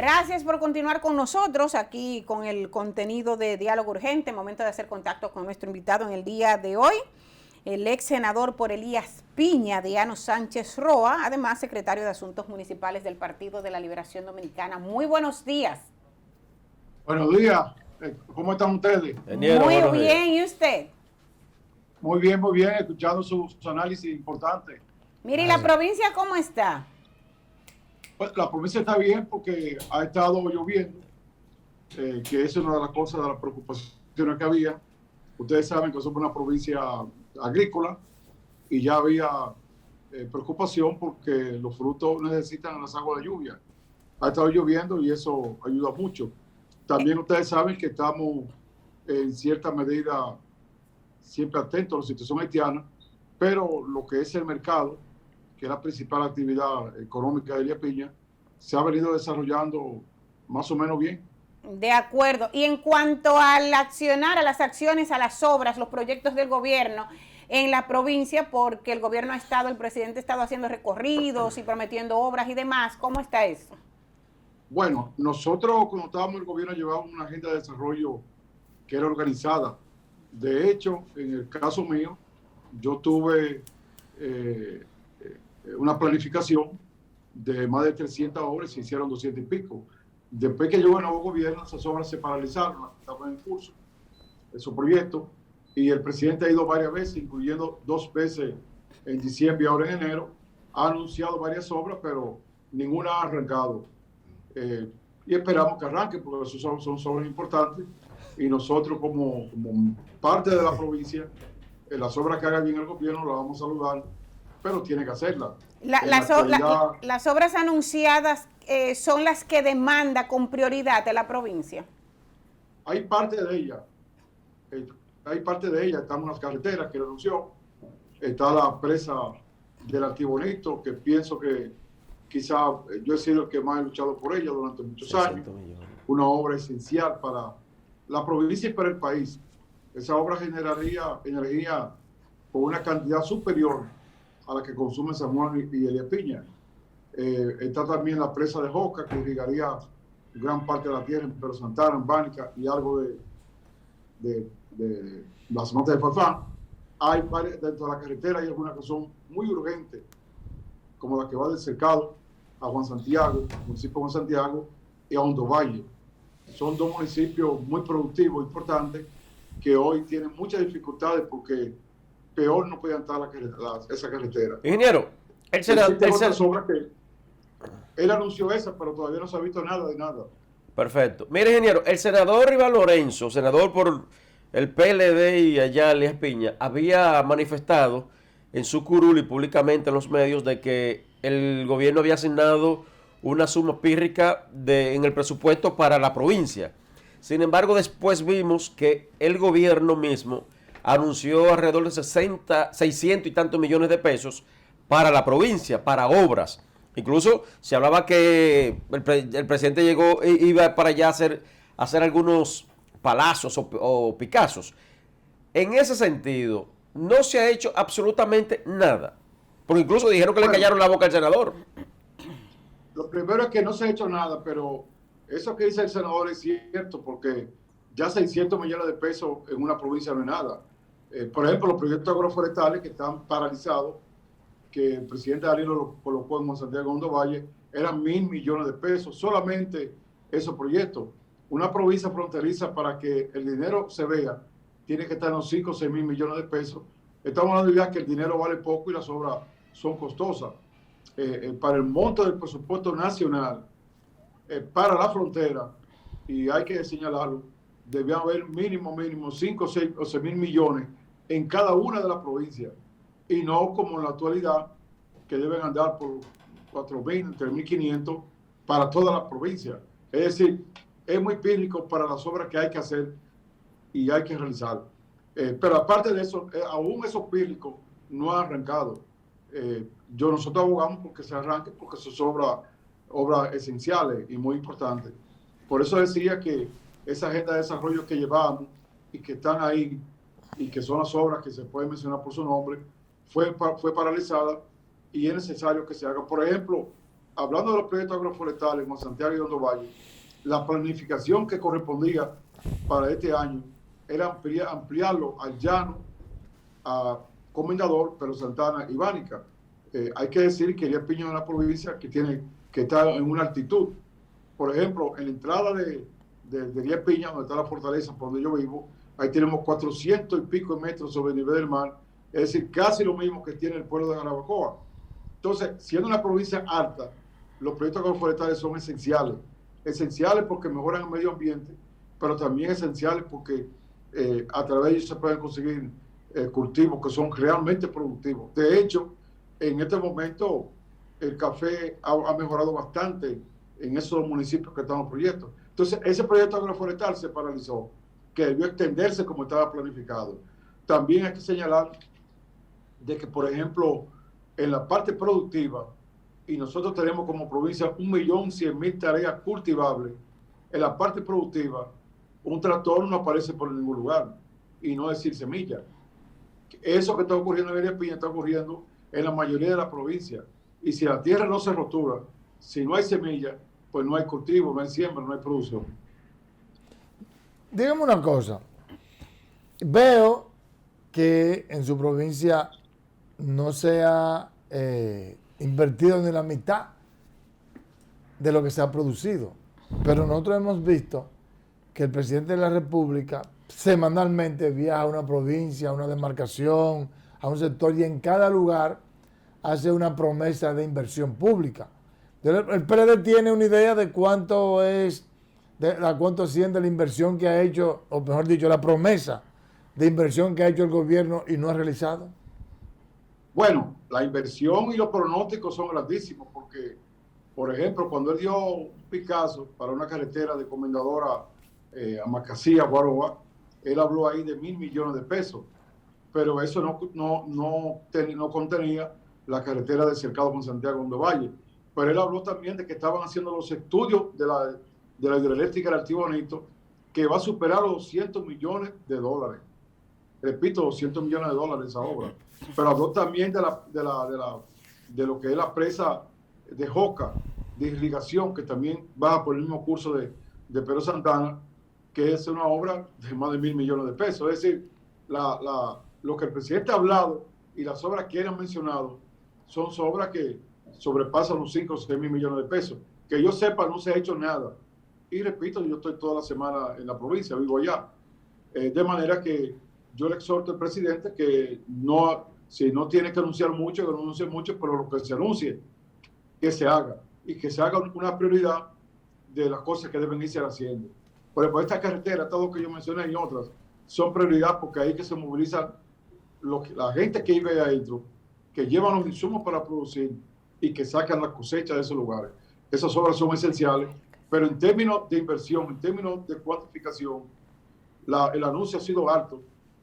Gracias por continuar con nosotros aquí con el contenido de Diálogo Urgente. Momento de hacer contacto con nuestro invitado en el día de hoy, el ex senador por Elías Piña, Diano Sánchez Roa, además secretario de Asuntos Municipales del Partido de la Liberación Dominicana. Muy buenos días. Buenos días. ¿Cómo están ustedes? Muy bien, ¿y usted? Muy bien, escuchando sus análisis importantes. Mire, ¿y la provincia cómo está? Pues la provincia está bien porque ha estado lloviendo, que es una de las cosas, de las preocupaciones que había. Ustedes saben que somos una provincia agrícola y ya había preocupación porque los frutos necesitan las aguas de lluvia. Ha estado lloviendo y eso ayuda mucho. También ustedes saben que estamos en cierta medida siempre atentos a la situación haitiana, pero lo que es el mercado, que es la principal actividad económica de Elías Piña, se ha venido desarrollando más o menos bien. De acuerdo. Y en cuanto al accionar, a las acciones, a las obras, los proyectos del gobierno en la provincia, porque el gobierno ha estado, el presidente ha estado haciendo recorridos y prometiendo obras y demás, ¿cómo está eso? Bueno, nosotros cuando estábamos en el gobierno llevábamos una agenda de desarrollo que era organizada. De hecho, en el caso mío, yo tuve una planificación de más de 300 obras, se hicieron 200 y pico. Después que llegó el nuevo gobierno, esas obras se paralizaron, estaban en curso, esos proyectos, y el presidente ha ido varias veces, incluyendo 2 veces en diciembre y ahora en enero, ha anunciado varias obras, pero ninguna ha arrancado. Y esperamos que arranque, porque son obras importantes, y nosotros como parte de la provincia, las obras que haga bien el gobierno las vamos a saludar, pero tiene que hacerlas. Las obras anunciadas son las que demanda con prioridad de la provincia. Hay parte de ellas, están unas carreteras que anunció, está la presa del Artibonito, que pienso que quizá yo he sido el que más he luchado por ella durante muchos años, una obra esencial para la provincia y para el país. Esa obra generaría energía con una cantidad superior a la que consume San Juan y Elías Piña. Está también la presa de Joca, que irrigaría gran parte de la tierra en Pedro Santana, en Bánica y algo de las montes de Farfán. Hay varias, dentro de la carretera hay algunas que son muy urgentes, como la que va del Cercado a Juan Santiago, municipio de Juan Santiago, y a Hondo Valle. Son 2 municipios muy productivos, importantes, que hoy tienen muchas dificultades porque peor no podían estar esa carretera. Ingeniero, él anunció esa, pero todavía no se ha visto nada de nada. Perfecto. Mire, ingeniero, el senador Iván Lorenzo, senador por el PLD y allá Elías Piña, había manifestado en su curul y públicamente en los medios de que el gobierno había asignado una suma pírrica en el presupuesto para la provincia. Sin embargo, después vimos que el gobierno mismo anunció alrededor de 600 y tantos millones de pesos para la provincia, para obras. Incluso se hablaba que el presidente iba para allá a hacer algunos palacios o Picassos. En ese sentido, no se ha hecho absolutamente nada. Porque incluso dijeron que le callaron la boca al senador. Lo primero es que no se ha hecho nada, pero eso que dice el senador es cierto, porque ya 600 millones de pesos en una provincia no es nada. Por ejemplo, los proyectos agroforestales que están paralizados, que el presidente Danilo lo colocó en Santiago Hondo Valle, eran 1.000 millones de pesos, solamente esos proyectos. Una provincia fronteriza, para que el dinero se vea, tiene que estar en los 5 o 6 mil millones de pesos. Estamos hablando de que el dinero vale poco y las obras son costosas. Para el monto del presupuesto nacional, para la frontera, y hay que señalarlo, debía haber mínimo 5, 6 o 6 mil millones en cada una de las provincias, y no como en la actualidad, que deben andar por 4.000, 3.500 para todas las provincias. Es decir, es muy pírrico para las obras que hay que hacer y hay que realizar. Pero aparte de eso, aún esos pírricos no han arrancado. Nosotros abogamos porque se arranque, porque son obras esenciales y muy importantes. Por eso decía que esa agenda de desarrollo que llevamos y que están ahí, y que son las obras que se pueden mencionar por su nombre, fue paralizada y es necesario que se haga. Por ejemplo, hablando de los proyectos agroforestales en Santiago y Hondo Valle, la planificación que correspondía para este año era ampliarlo al llano, a Comendador, Pero Santana y Bánica. Hay que decir que Elías Piña es una provincia que está en una altitud. Por ejemplo, en la entrada de Elías Piña, donde está la fortaleza por donde yo vivo, ahí tenemos 400 y pico de metros sobre el nivel del mar, es decir, casi lo mismo que tiene el pueblo de Jarabacoa. Entonces, siendo una provincia alta, los proyectos agroforestales son esenciales. Esenciales porque mejoran el medio ambiente, pero también esenciales porque a través de ellos se pueden conseguir cultivos que son realmente productivos. De hecho, en este momento el café ha mejorado bastante en esos municipios que están en los proyectos. Entonces, ese proyecto agroforestal se paralizó, que debió extenderse como estaba planificado. También hay que señalar de que, por ejemplo, en la parte productiva, y nosotros tenemos como provincia 1.100.000 tareas cultivables, en la parte productiva, un tractor no aparece por ningún lugar, y no decir semilla. Eso que está ocurriendo en Elías Piña está ocurriendo en la mayoría de la provincia. Y si la tierra no se rotura, si no hay semilla, pues no hay cultivo, no hay siembra, no hay producción. Dígame una cosa. Veo que en su provincia no se ha invertido ni la mitad de lo que se ha producido. Pero nosotros hemos visto que el presidente de la República semanalmente viaja a una provincia, a una demarcación, a un sector, y en cada lugar hace una promesa de inversión pública. El PLD tiene una idea de cuánto es, de cuánto asciende la inversión que ha hecho, o mejor dicho, la promesa de inversión que ha hecho el gobierno y no ha realizado. Bueno, la inversión y los pronósticos son grandísimos porque, por ejemplo, cuando él dio un Picasso para una carretera de Comendador a Macasía, Guaroa, él habló ahí de 1.000 millones de pesos, pero eso no contenía la carretera de Cercado con Santiago Hondo Valle. Pero él habló también de que estaban haciendo los estudios de la hidroeléctrica del Altivo Bonito, que va a superar los 200 millones de dólares. Repito, 200 millones de dólares esa obra. Pero habló también de lo que es la presa de Joca, de irrigación, que también baja por el mismo curso de Pero Santana, que es una obra de más de 1.000 millones de pesos. Es decir, lo que el presidente ha hablado y las obras que él ha mencionado son obras que sobrepasan los 5 o 6 mil millones de pesos. Que yo sepa, no se ha hecho nada. Y repito, yo estoy toda la semana en la provincia, vivo allá. De manera que yo le exhorto al presidente que si no tiene que anunciar mucho, que no anuncie mucho, pero lo que se anuncie, que se haga. Y que se haga una prioridad de las cosas que deben irse haciendo. Por ejemplo, esta carretera, todo lo que yo mencioné y otras, son prioridad porque ahí que se moviliza la gente que vive ahí adentro, que llevan los insumos para producir y que sacan la cosecha de esos lugares. Esas obras son esenciales, pero en términos de inversión, en términos de cuantificación, el anuncio ha sido alto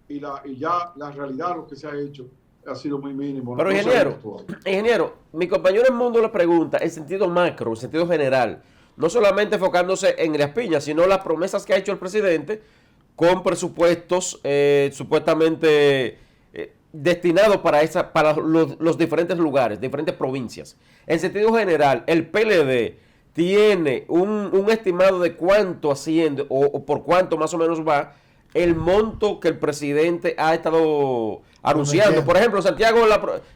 y ya la realidad, lo que se ha hecho, ha sido muy mínimo. Pero ingeniero, mi compañero en Mundo le pregunta en sentido macro, en sentido general, no solamente enfocándose en Elías Piña, sino las promesas que ha hecho el presidente con presupuestos supuestamente destinados para los diferentes lugares, diferentes provincias. En sentido general, el PLD tiene un estimado de cuánto asciende o por cuánto más o menos va el monto que el presidente ha estado anunciando. Por ejemplo, Santiago,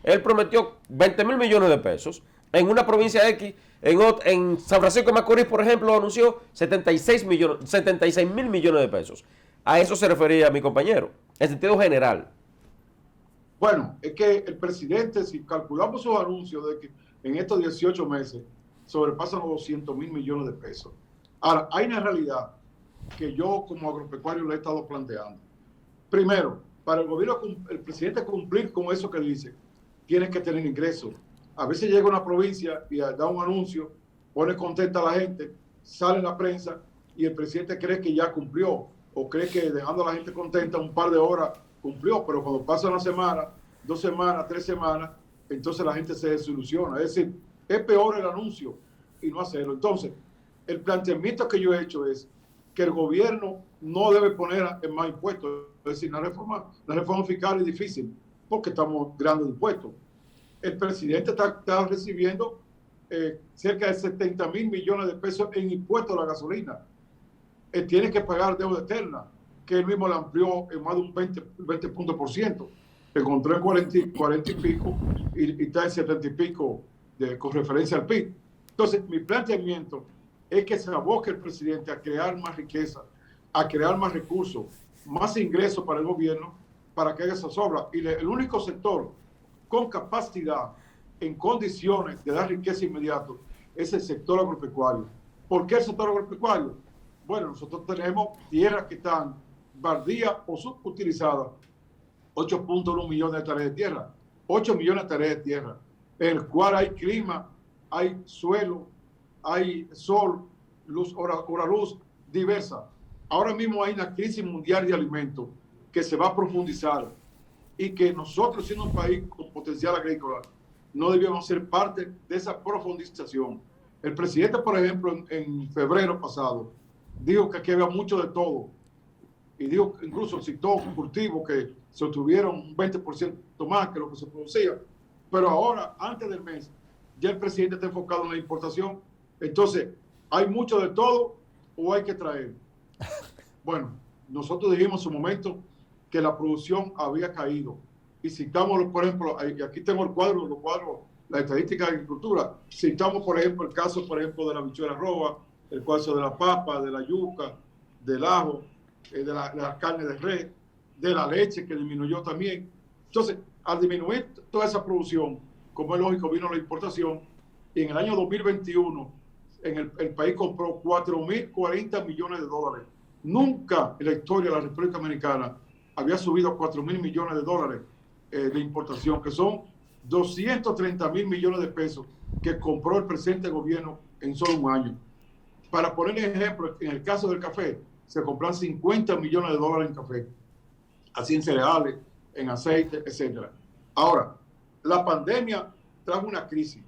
él prometió 20.000 millones de pesos. En una provincia X, en San Francisco de Macorís, por ejemplo, anunció 76 mil millones de pesos. A eso se refería mi compañero, en sentido general. Bueno, es que el presidente, si calculamos sus anuncios de que en estos 18 meses sobrepasan los 200 mil millones de pesos. Ahora, hay una realidad que yo como agropecuario le he estado planteando. Primero, para el gobierno, el presidente cumplir con eso que dice, tiene que tener ingresos. A veces llega a una provincia y da un anuncio, pone contenta a la gente, sale en la prensa y el presidente cree que ya cumplió o cree que dejando a la gente contenta un par de horas cumplió, pero cuando pasa una semana, 2 semanas, 3 semanas, entonces la gente se desilusiona. Es decir, es peor el anuncio y no hacerlo. Entonces, el planteamiento que yo he hecho es que el gobierno no debe poner en más impuestos. Es decir, la reforma fiscal es difícil porque estamos grandes impuestos. El presidente está recibiendo cerca de 70.000 millones de pesos en impuestos a la gasolina. Tiene que pagar deuda externa, que él mismo la amplió en más de un 20 puntos por ciento. Encontró en 40 y pico y está en 70 y pico con referencia al PIB. Entonces, mi planteamiento es que se aboque el presidente a crear más riqueza, a crear más recursos, más ingresos para el gobierno, para que haga esas obras. Y el único sector con capacidad, en condiciones de dar riqueza inmediata, es el sector agropecuario. ¿Por qué el sector agropecuario? Bueno, nosotros tenemos tierras que están baldías o subutilizadas, 8.1 millones de hectáreas de tierra, 8 millones de hectáreas de tierra, en el cual hay clima, hay suelo, hay sol, luz, hora luz diversa. Ahora mismo hay una crisis mundial de alimentos que se va a profundizar y que nosotros, siendo un país con potencial agrícola, no debíamos ser parte de esa profundización. El presidente, por ejemplo, en febrero pasado, dijo que aquí había mucho de todo. Y dijo, incluso citó cultivos que se obtuvieron un 20% más que lo que se producía. Pero ahora, antes del mes, ya el presidente está enfocado en la importación. Entonces, ¿hay mucho de todo o hay que traer? Bueno, nosotros dijimos en su momento que la producción había caído. Y citamos, por ejemplo, aquí tengo los cuadros, la estadística de agricultura. Citamos, por ejemplo, el caso, por ejemplo, de la habichuela roja, el caso de la papa, de la yuca, del ajo, de la carne de res, de la leche, que disminuyó también. Entonces, al disminuir toda esa producción, como es lógico, vino la importación, y en el año 2021, el país compró 4.040 millones de dólares. Nunca en la historia de la República Dominicana había subido a 4.000 millones de dólares de importación, que son 230.000 millones de pesos que compró el presente gobierno en solo un año. Para poner ejemplo, en el caso del café, se compran 50 millones de dólares en café, así en cereales, en aceite, etc. Ahora, la pandemia trajo una crisis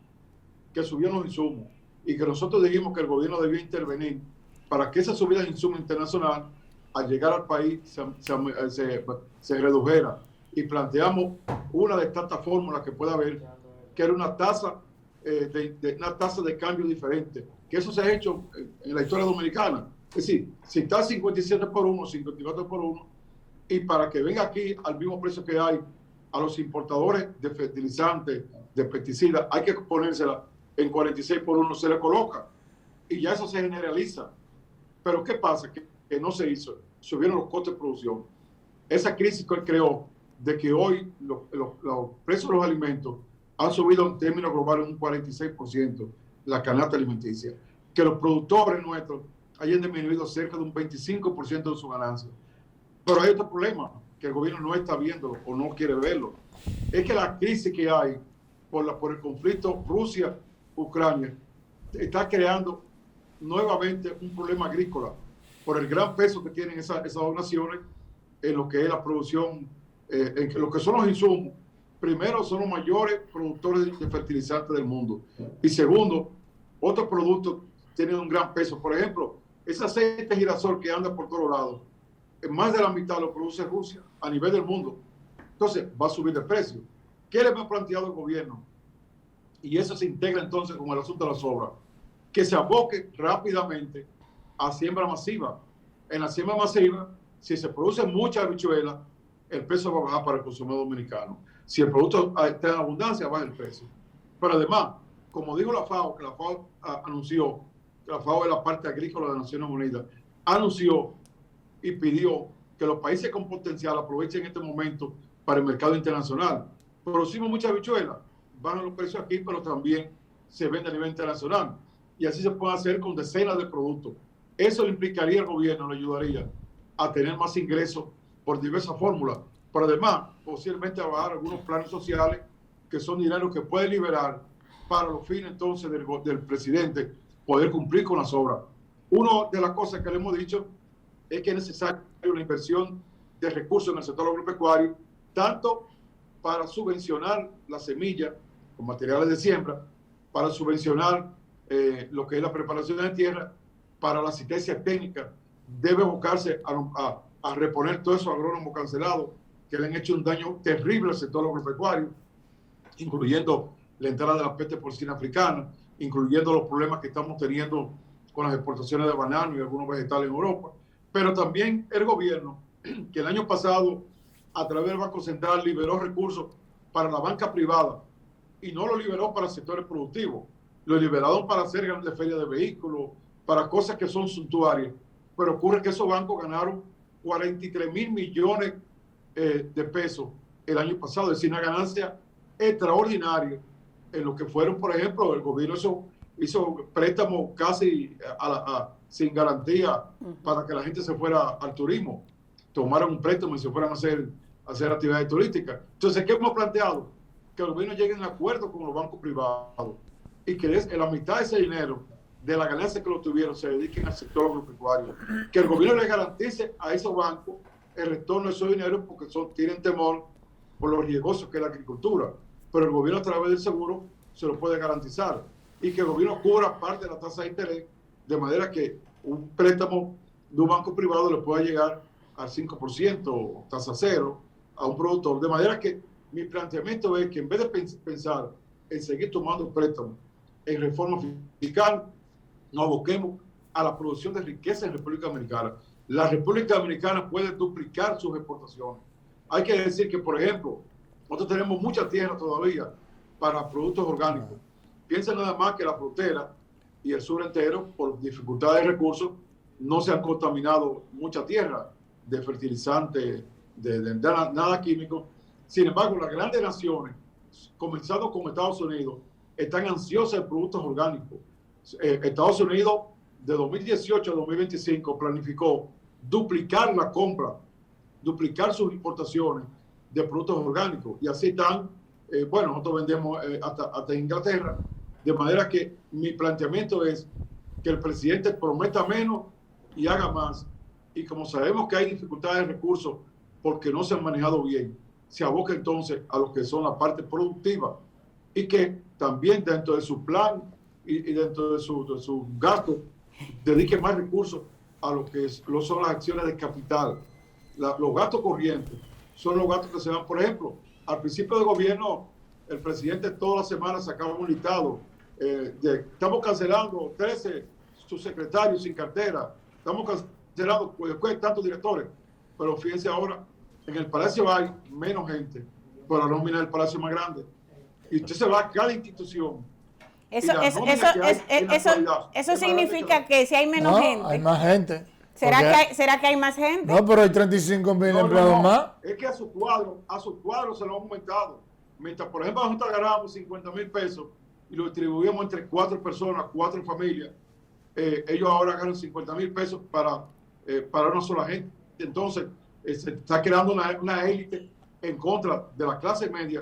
que subió los insumos y que nosotros dijimos que el gobierno debía intervenir para que esa subida de insumos internacional, al llegar al país, se redujera. Y planteamos una de tantas fórmulas que puede haber, que era una tasa de cambio diferente, que eso se ha hecho en la historia dominicana. Es decir, si está 57 por 1, 54 por 1, y para que venga aquí al mismo precio que hay a los importadores de fertilizantes, de pesticidas, hay que ponérsela en 46 por 1, se le coloca, y ya eso se generaliza. Pero ¿qué pasa? Que no se hizo. Subieron los costos de producción. Esa crisis que él creó, de que hoy los precios de los alimentos han subido en términos globales un 46%, la canasta alimenticia, que los productores nuestros hayan disminuido cerca de un 25% de su ganancia. Pero hay otro problema, que el gobierno no está viendo o no quiere verlo. Es que la crisis que hay por el conflicto Rusia-Ucrania está creando nuevamente un problema agrícola por el gran peso que tienen esas dos naciones en lo que es la producción, en lo que son los insumos. Primero, son los mayores productores de fertilizantes del mundo. Y segundo, otros productos tienen un gran peso. Por ejemplo, ese aceite de girasol que anda por todos lados, más de la mitad lo produce Rusia a nivel del mundo. Entonces, va a subir de precio. ¿Qué le ha planteado el gobierno? Y eso se integra entonces con el asunto de las obras. Que se aboque rápidamente a siembra masiva. En la siembra masiva, si se produce mucha habichuela, el precio va a bajar para el consumidor dominicano. Si el producto está en abundancia, baja el precio. Pero además, como dijo la FAO, que la FAO anunció, que la FAO es la parte agrícola de Naciones Unidas, anunció y pidió que los países con potencial aprovechen este momento para el mercado internacional. Producimos mucha habichuela, bajan los precios aquí, pero también se vende a nivel internacional. Y así se puede hacer con decenas de productos. Eso le implicaría al gobierno, le ayudaría a tener más ingresos por diversas fórmulas. Pero además, posiblemente a bajar algunos planes sociales que son dineros que puede liberar para los fines entonces del presidente poder cumplir con las obras. Una de las cosas que le hemos dicho es que es necesaria una inversión de recursos en el sector agropecuario, tanto para subvencionar la semilla con materiales de siembra, para subvencionar lo que es la preparación de tierra, para la asistencia técnica. Debe buscarse a reponer todos esos agrónomos cancelados que le han hecho un daño terrible al sector agropecuario, incluyendo la entrada de la peste porcina africana, incluyendo los problemas que estamos teniendo con las exportaciones de banano y algunos vegetales en Europa, pero también el gobierno, que el año pasado, a través del Banco Central, liberó recursos para la banca privada y no lo liberó para sectores productivos, lo liberaron para hacer grandes ferias de vehículos, para cosas que son suntuarias, pero ocurre que esos bancos ganaron 43.000 millones de pesos el año pasado, es decir, una ganancia extraordinaria en lo que fueron, por ejemplo, el gobierno hizo préstamos casi sin garantía para que la gente se fuera al turismo, tomaran un préstamo y se fueran a hacer actividades turísticas. Entonces, ¿qué hemos planteado? Que el gobierno llegue a un acuerdo con los bancos privados y que la mitad de ese dinero, de la ganancia que lo tuvieron, se dediquen al sector agropecuario. Que el gobierno le garantice a esos bancos el retorno de esos dinero porque tienen temor por los riesgosos que es la agricultura. Pero el gobierno a través del seguro se lo puede garantizar. Y que el gobierno cubra parte de la tasa de interés de manera que un préstamo de un banco privado le pueda llegar al 5% o tasa cero a un productor. De manera que mi planteamiento es que en vez de pensar en seguir tomando préstamos en reforma fiscal, nos aboquemos a la producción de riqueza en República Dominicana. La República Dominicana puede duplicar sus exportaciones. Hay que decir que, por ejemplo, nosotros tenemos mucha tierra todavía para productos orgánicos. Piensen nada más que la frontera y el sur entero, por dificultades de recursos, no se han contaminado mucha tierra de fertilizantes, de nada químico. Sin embargo, las grandes naciones, comenzando con Estados Unidos, están ansiosas de productos orgánicos. Estados Unidos, de 2018 a 2025, planificó duplicar la compra, duplicar sus importaciones de productos orgánicos. Y así están, bueno, nosotros vendemos hasta Inglaterra. De manera que mi planteamiento es que el presidente prometa menos y haga más. Y como sabemos que hay dificultades de recursos porque no se han manejado bien, se aboca entonces a lo que son la parte productiva y que también dentro de su plan y dentro de su gasto dedique más recursos a lo que son las acciones de capital. Los gastos corrientes son los gastos que se dan, por ejemplo, al principio del gobierno, el presidente todas las semanas sacaba un listado estamos cancelando 13 subsecretarios sin cartera, estamos cancelando tantos directores, pero fíjense ahora, en el Palacio hay menos gente, pero la nómina del Palacio es más grande. Y usted se va a cada institución. Eso significa que si hay menos gente. Hay más gente. ¿Será que hay más gente? No, pero hay 35.000 empleados más. Es que a su cuadro se lo han aumentado. Mientras, por ejemplo, nosotros ganábamos 50.000 pesos y lo distribuíamos entre 4 personas, 4 familias, ellos ahora ganan 50.000 pesos para una sola gente. Entonces, se está creando una élite en contra de la clase media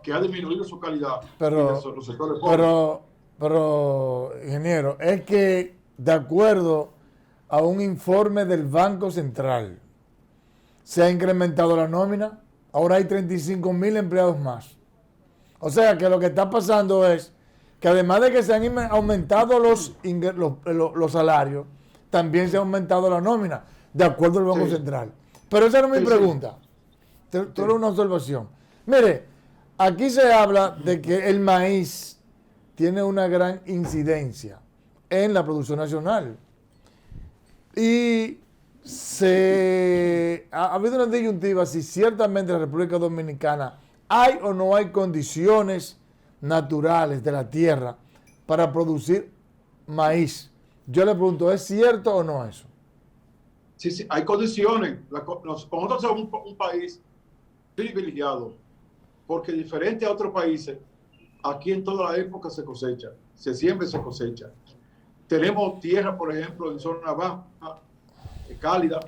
que ha disminuido su calidad. Pero, ingeniero, es que de acuerdo a un informe del Banco Central, se ha incrementado la nómina, ahora hay 35.000 empleados más. O sea que lo que está pasando es que además de que se han aumentado los salarios, también se ha aumentado la nómina, de acuerdo al Banco Central. Pero esa no es mi pregunta. Solo una observación. Mire, aquí se habla de que el maíz tiene una gran incidencia en la producción nacional. Y ha habido una disyuntiva si ciertamente en la República Dominicana hay o no hay condiciones naturales de la tierra para producir maíz. Yo le pregunto, ¿es cierto o no eso? Sí, hay condiciones. Nosotros somos un país privilegiado, porque diferente a otros países, aquí en toda la época se cosecha, se siembra y se cosecha. Tenemos tierra, por ejemplo, en zona baja, cálida,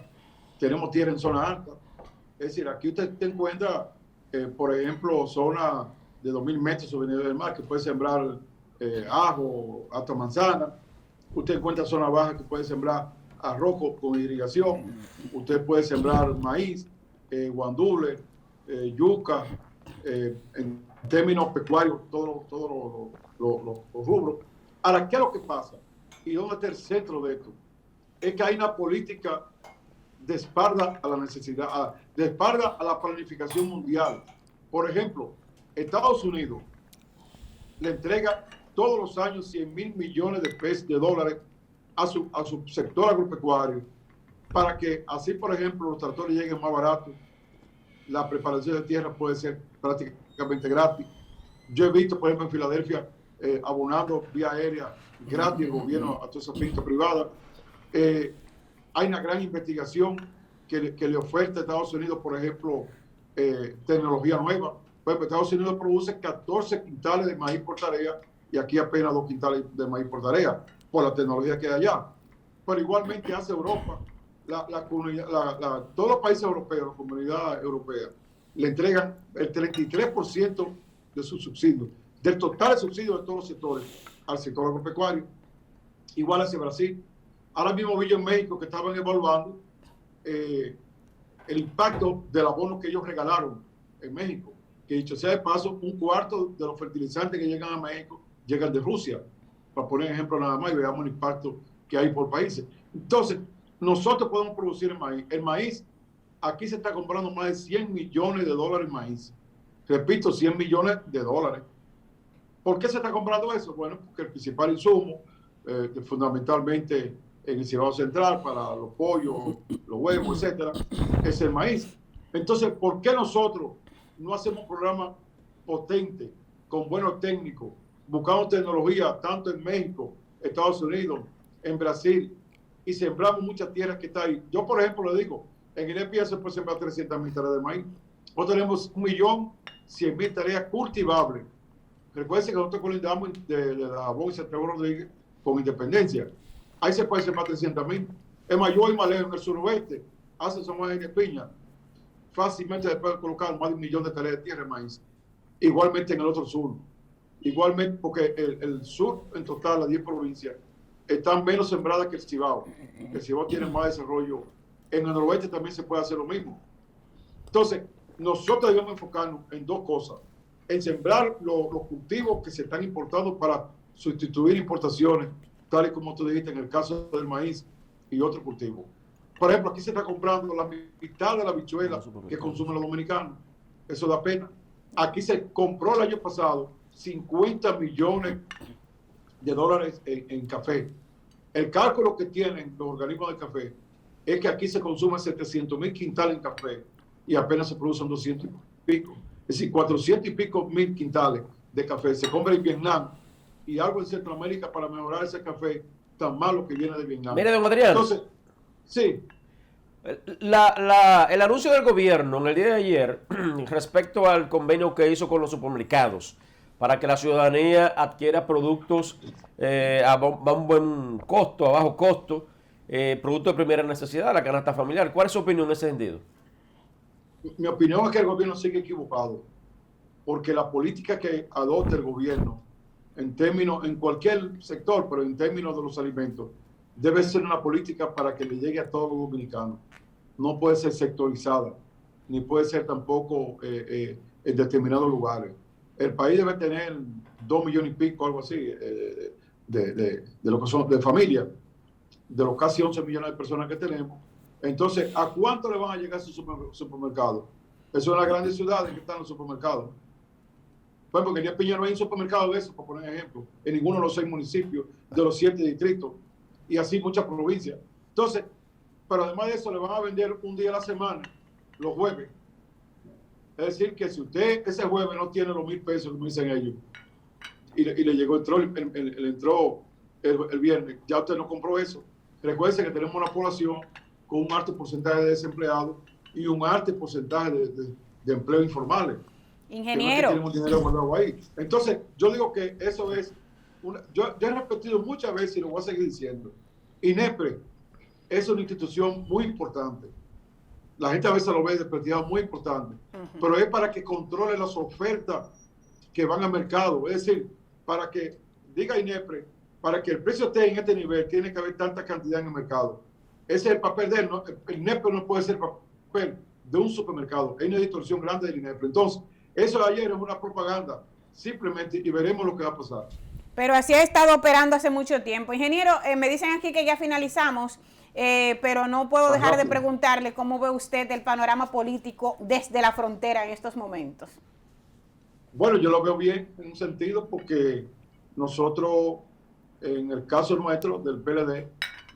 tenemos tierra en zona alta. Es decir, aquí usted encuentra, por ejemplo, zona de 2.000 metros sobre el nivel del mar, que puede sembrar ajo, hasta manzana. Usted encuentra zona baja que puede sembrar arroz con irrigación. Usted puede sembrar maíz, guandule, yuca, en términos pecuarios, todos los rubros. Ahora, ¿qué es lo que pasa? ¿Y dónde está el centro de esto? Es que hay una política de espalda a la necesidad, de espalda a la planificación mundial. Por ejemplo, Estados Unidos le entrega todos los años 100.000 millones de dólares a su sector agropecuario para que así, por ejemplo, los tractores lleguen más baratos, la preparación de tierra puede ser prácticamente gratis. Yo he visto, por ejemplo, en Filadelfia, abonando vía aérea gratis el gobierno a todas esas fincas privadas. Hay una gran investigación que le oferta a Estados Unidos, por ejemplo, tecnología nueva. Por ejemplo, Estados Unidos produce 14 quintales de maíz por tarea y aquí apenas 2 quintales de maíz por tarea, por la tecnología que hay allá. Pero igualmente hace Europa. Todos los países europeos, la comunidad europea, le entregan el 33% de sus subsidios, del total de subsidios de todos los sectores, al sector agropecuario. Igual hace Brasil. Ahora mismo vi en México que estaban evaluando el impacto del abono que ellos regalaron en México, que dicho sea de paso, un cuarto de los fertilizantes que llegan a México llegan de Rusia, para poner ejemplo nada más y veamos el impacto que hay por países. Entonces, nosotros podemos producir el maíz. El maíz, aquí se está comprando más de 100 millones de dólares en maíz. Repito, 100 millones de dólares. ¿Por qué se está comprando eso? Bueno, porque el principal insumo, fundamentalmente en el Cibao Central, para los pollos, los huevos, etcétera, es el maíz. Entonces, ¿por qué nosotros no hacemos un programa potente, con buenos técnicos, buscando tecnología, tanto en México, Estados Unidos, en Brasil, y sembramos muchas tierras que están ahí? Yo, por ejemplo, le digo, en INEPI se puede sembrar 300.000 tareas de maíz. Nosotros tenemos 1.100.000 tareas cultivables. Recuerden que nosotros colindamos de la Bolsa de Rodríguez con Independencia. Ahí se puede sembrar 300.000. En Mayor y Maleo, en el suroeste, hace San Juan de Piña, fácilmente se puede colocar más de 1 millón de tareas de tierra de maíz. Igualmente en el otro sur. Igualmente, porque el sur, en total, las 10 provincias, están menos sembradas que el Cibao. El Cibao tiene más desarrollo. En el noroeste también se puede hacer lo mismo. Entonces, nosotros debemos enfocarnos en dos cosas. En sembrar los cultivos que se están importando para sustituir importaciones, tal y como tú dijiste en el caso del maíz y otros cultivos. Por ejemplo, aquí se está comprando la mitad de la habichuela que consumen los dominicanos. Eso da pena. Aquí se compró el año pasado 50 millones de dólares en café. El cálculo que tienen los organismos de café es que aquí se consume 700.000 quintales en café y apenas se producen 200 y pico. Es decir, 400 y pico mil quintales de café se compra en Vietnam y algo en Centroamérica para mejorar ese café tan malo que viene de Vietnam. Mire, don Adrián. Entonces, sí. El anuncio del gobierno en el día de ayer respecto al convenio que hizo con los supermercados para que la ciudadanía adquiera productos a un buen costo, a bajo costo, productos de primera necesidad, la canasta familiar. ¿Cuál es su opinión en ese sentido? Mi opinión es que el gobierno sigue equivocado, porque la política que adopta el gobierno, en cualquier sector, pero en términos de los alimentos, debe ser una política para que le llegue a todos los dominicanos. No puede ser sectorizada, ni puede ser tampoco en determinados lugares. El país debe tener 2 millones y pico, algo así, de lo que son de familia, de los casi 11 millones de personas que tenemos. Entonces, ¿a cuánto le van a llegar sus supermercados? Eso son las grandes ciudades que están en los supermercados. Pues porque en Piña no hay un supermercado de eso, por poner ejemplo, en ninguno de los 6 municipios, de los 7 distritos, y así muchas provincias. Entonces, pero además de eso, le van a vender un día a la semana, los jueves. Es decir, que si usted ese jueves no tiene los 1.000 pesos, como dicen ellos, y le llegó, entró el viernes, ya usted no compró eso. Recuerden que tenemos una población con un alto porcentaje de desempleados y un alto porcentaje de empleo informales. Ingeniero. Que no tenemos dinero guardado ahí. Entonces, yo digo que eso es yo he repetido muchas veces y lo voy a seguir diciendo. INEPRE es una institución muy importante. La gente a veces lo ve desprestigiado, muy importante. Pero es para que controle las ofertas que van al mercado. Es decir, para que, diga INEPRE, para que el precio esté en este nivel, tiene que haber tanta cantidad en el mercado. Ese es el papel de él, ¿no? El INEPRE no puede ser el papel de un supermercado. Hay una distorsión grande del INEPRE. Entonces, eso de ayer es una propaganda, simplemente, y veremos lo que va a pasar. Pero así ha estado operando hace mucho tiempo. Ingeniero, me dicen aquí que ya finalizamos, pero no puedo dejar de preguntarle cómo ve usted el panorama político desde la frontera en estos momentos. Bueno, yo lo veo bien en un sentido porque nosotros, en el caso nuestro del PLD,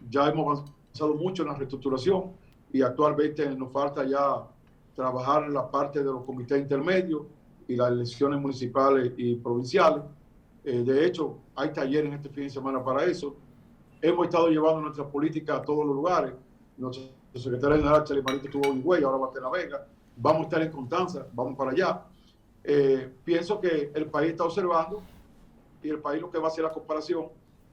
ya hemos avanzado mucho en la reestructuración y actualmente nos falta ya trabajar en la parte de los comités intermedios y las elecciones municipales y provinciales. De hecho, hay talleres en este fin de semana para eso. Hemos estado llevando nuestra política a todos los lugares. Nuestro secretario general, Charlie Marito, estuvo en Higüey, ahora va a estar en La Vega. Vamos a estar en Constanza, vamos para allá. Pienso que el país está observando y el país lo que va a hacer la comparación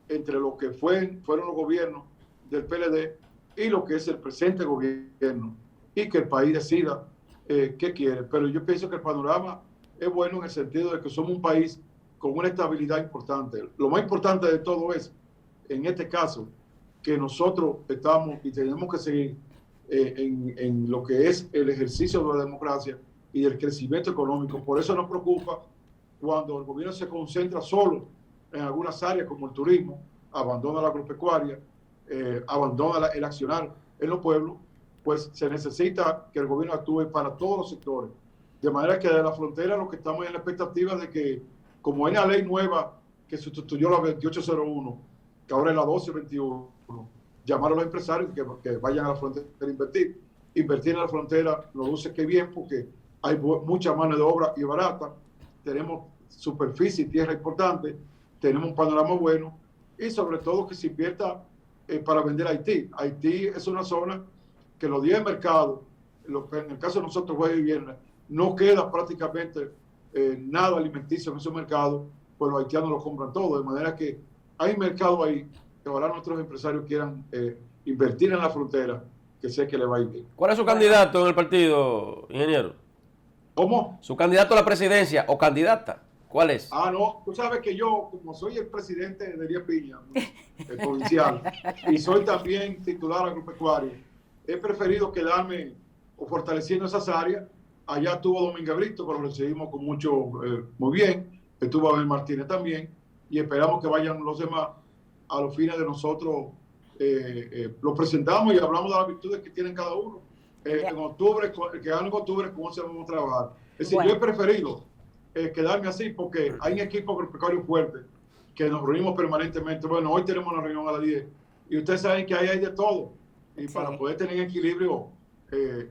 entre lo que fueron los gobiernos del PLD y lo que es el presente gobierno, y que el país decida qué quiere. Pero yo pienso que el panorama es bueno en el sentido de que somos un país con una estabilidad importante. Lo más importante de todo es, en este caso, que nosotros estamos y tenemos que seguir en lo que es el ejercicio de la democracia y del crecimiento económico. Por eso nos preocupa cuando el gobierno se concentra solo en algunas áreas como el turismo, abandona la agropecuaria, abandona el accionar en los pueblos, pues se necesita que el gobierno actúe para todos los sectores. De manera que de la frontera lo que estamos en la expectativa de que, como hay una ley nueva que sustituyó la 2801, que ahora es la 1221, llamar a los empresarios que vayan a la frontera a invertir. Invertir en la frontera nos luce que bien, porque hay mucha mano de obra y barata, tenemos superficie y tierra importante, tenemos un panorama bueno, y sobre todo que se invierta para vender a Haití. Haití es una zona que los días de mercado, en el caso de nosotros jueves y viernes, no queda prácticamente nada alimenticio en esos mercados, pues los haitianos lo compran todo, de manera que hay mercado ahí, que ahora nuestros empresarios quieran invertir en la frontera, que sé que le va a ir bien. ¿Cuál es su candidato en el partido, ingeniero? ¿Cómo? ¿Su candidato a la presidencia o candidata? ¿Cuál es? No, tú sabes que yo, como soy el presidente de Elías Piña, el provincial, y soy también titular agropecuario, he preferido quedarme o fortaleciendo esas áreas. Allá estuvo Domingo Brito, que lo recibimos con muy bien, estuvo Abel Martínez también, y esperamos que vayan los demás a los fines de nosotros. Los presentamos y hablamos de las virtudes que tienen cada uno. En octubre, que gane en octubre, cómo se vamos a trabajar. Es decir, yo he preferido quedarme así porque hay un equipo agropecuario fuerte que nos reunimos permanentemente. Bueno, hoy tenemos una reunión a las 10 y ustedes saben que ahí hay de todo. Y para poder tener equilibrio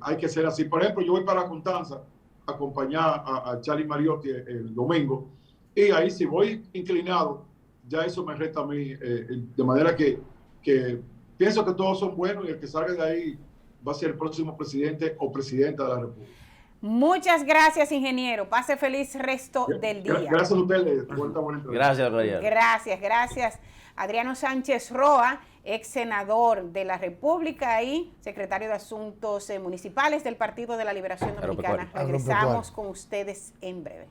hay que ser así. Por ejemplo, yo voy para Constanza a acompañar a Charlie Mariotti el domingo, y ahí si voy inclinado, ya eso me resta a mí, de manera que pienso que todos son buenos y el que salga de ahí va a ser el próximo presidente o presidenta de la República. Muchas gracias, ingeniero. Pase feliz resto del día. Gracias a ustedes. Gracias, María. Gracias. Adriano Sánchez Roa, ex senador de la República y secretario de Asuntos Municipales del Partido de la Liberación Dominicana. Regresamos con ustedes en breve.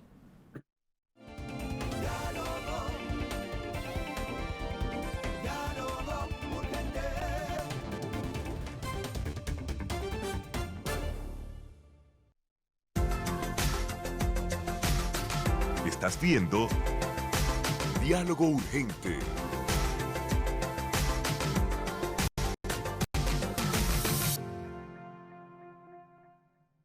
Estás viendo Diálogo Urgente